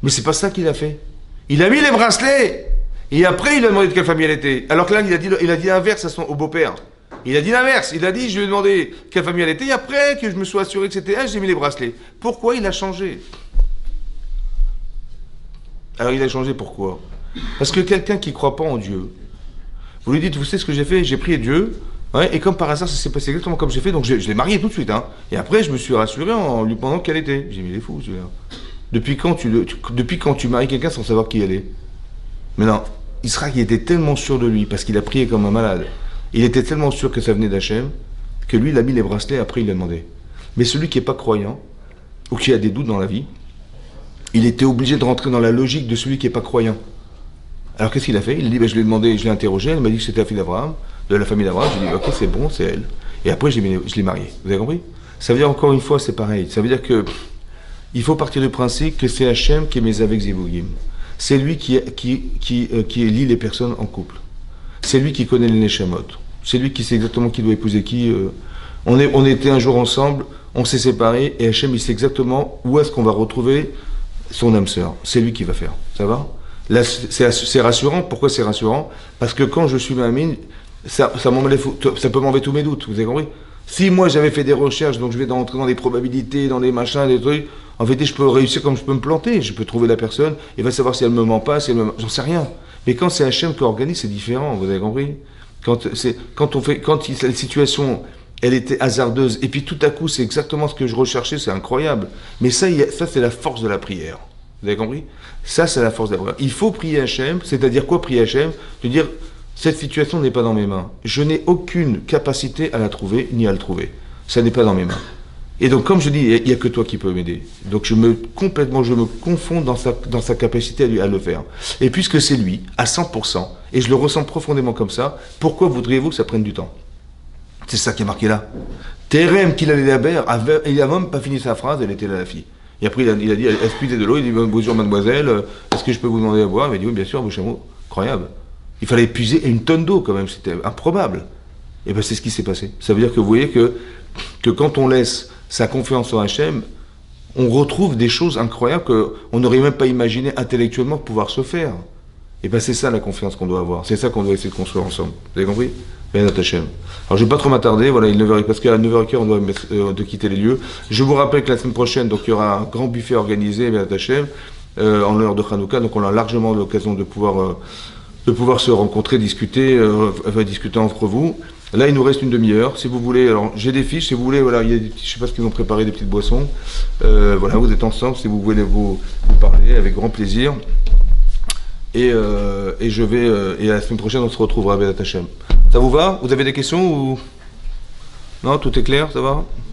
Mais c'est pas ça qu'il a fait. Il a mis les bracelets. Et après, il a demandé de quelle famille elle était. Alors que là, il a dit l'inverse au beau-père. Il a dit l'inverse. Il a dit, je lui ai demandé quelle famille elle était. Et après que je me suis assuré que c'était elle, j'ai mis les bracelets. Pourquoi il a changé? Alors il a changé pourquoi? Parce que quelqu'un qui ne croit pas en Dieu, vous lui dites, vous savez ce que j'ai fait? J'ai prié Dieu, ouais, et comme par hasard, ça s'est passé exactement comme j'ai fait, donc je l'ai marié tout de suite. Hein. Et après, je me suis rassuré en lui demandant quelle était. J'ai mis les fous, celui-là. Depuis quand tu maries quelqu'un sans savoir qui elle est? Mais non, Israël était tellement sûr de lui, parce qu'il a prié comme un malade. Il était tellement sûr que ça venait d'Hachem, que lui, il a mis les bracelets, après il a demandé. Mais celui qui n'est pas croyant, ou qui a des doutes dans la vie, il était obligé de rentrer dans la logique de celui qui n'est pas croyant. Alors qu'est-ce qu'il a fait? Il a dit, je lui ai demandé, je l'ai interrogé, elle m'a dit que c'était la fille d'Abraham, de la famille d'Abraham. J'ai dit, ok, c'est bon, c'est elle. Et après, je l'ai mariée. Vous avez compris? Ça veut dire, encore une fois, c'est pareil. Ça veut dire que il faut partir du principe que c'est Hachem qui est mes avec Zivugim. C'est lui qui lie les personnes en couple. C'est lui qui connaît les Neshamot. C'est lui qui sait exactement qui doit épouser qui. On était un jour ensemble, on s'est séparés, et Hachem, il sait exactement où est-ce qu'on va retrouver son âme sœur. C'est lui qui va faire. Ça va? Là, c'est rassurant. Pourquoi c'est rassurant? Parce que quand je suis Mahamine, ça peut m'enlever tous mes doutes. Vous avez compris? Si moi j'avais fait des recherches, donc je vais entrer dans des probabilités, dans des machins, des trucs, en fait, je peux réussir comme je peux me planter. Je peux trouver la personne et va savoir si elle me ment pas, si elle me... J'en sais rien. Mais quand c'est Hachem qui organise, c'est différent. Vous avez compris? Quand la situation, elle était hasardeuse, et puis tout à coup, c'est exactement ce que je recherchais, c'est incroyable. Mais ça c'est la force de la prière. Vous avez compris? Ça, c'est la force de la prière. Il faut prier Hachem, c'est-à-dire quoi prier Hachem? De dire, cette situation n'est pas dans mes mains. Je n'ai aucune capacité à la trouver, ni à le trouver. Ça n'est pas dans mes mains. Et donc, comme je dis, il n'y a que toi qui peux m'aider. Donc, je me confonds dans sa capacité à le faire. Et puisque c'est lui, à 100%, et je le ressens profondément comme ça, pourquoi voudriez-vous que ça prenne du temps? C'est ça qui est marqué là. Terem qu'il allait la berre, il n'a même pas fini sa phrase, elle était là, la fille. Et après, il a dit, est-ce que de l'eau? Il dit, bonjour mademoiselle, est-ce que je peux vous demander à boire? Il dit, oui, bien sûr, vos chameaux. Incroyable. Il fallait épuiser une tonne d'eau quand même, c'était improbable. Et bien, c'est ce qui s'est passé. Ça veut dire que vous voyez que quand on laisse sa confiance en Hachem, on retrouve des choses incroyables qu'on n'aurait même pas imaginé intellectuellement pouvoir se faire. Et bien, c'est ça la confiance qu'on doit avoir. C'est ça qu'on doit essayer de construire ensemble. Vous avez compris? Bien, Hachem. Alors, je ne vais pas trop m'attarder, voilà, parce qu'à 9h15, on doit de quitter les lieux. Je vous rappelle que la semaine prochaine, donc, il y aura un grand buffet organisé, bien, Hachem, en l'heure de Hanouka, donc on a largement l'occasion de pouvoir se rencontrer, discuter entre vous. Là, il nous reste une demi-heure. Si vous voulez, alors j'ai des fiches. Si vous voulez, voilà, il y a je sais pas ce qu'ils ont préparé, des petites boissons. Voilà, vous êtes ensemble. Si vous voulez vous parler, avec grand plaisir. Et la semaine prochaine, on se retrouvera avec Hachem. Ça vous va? Vous avez des questions ou non? Tout est clair, ça va?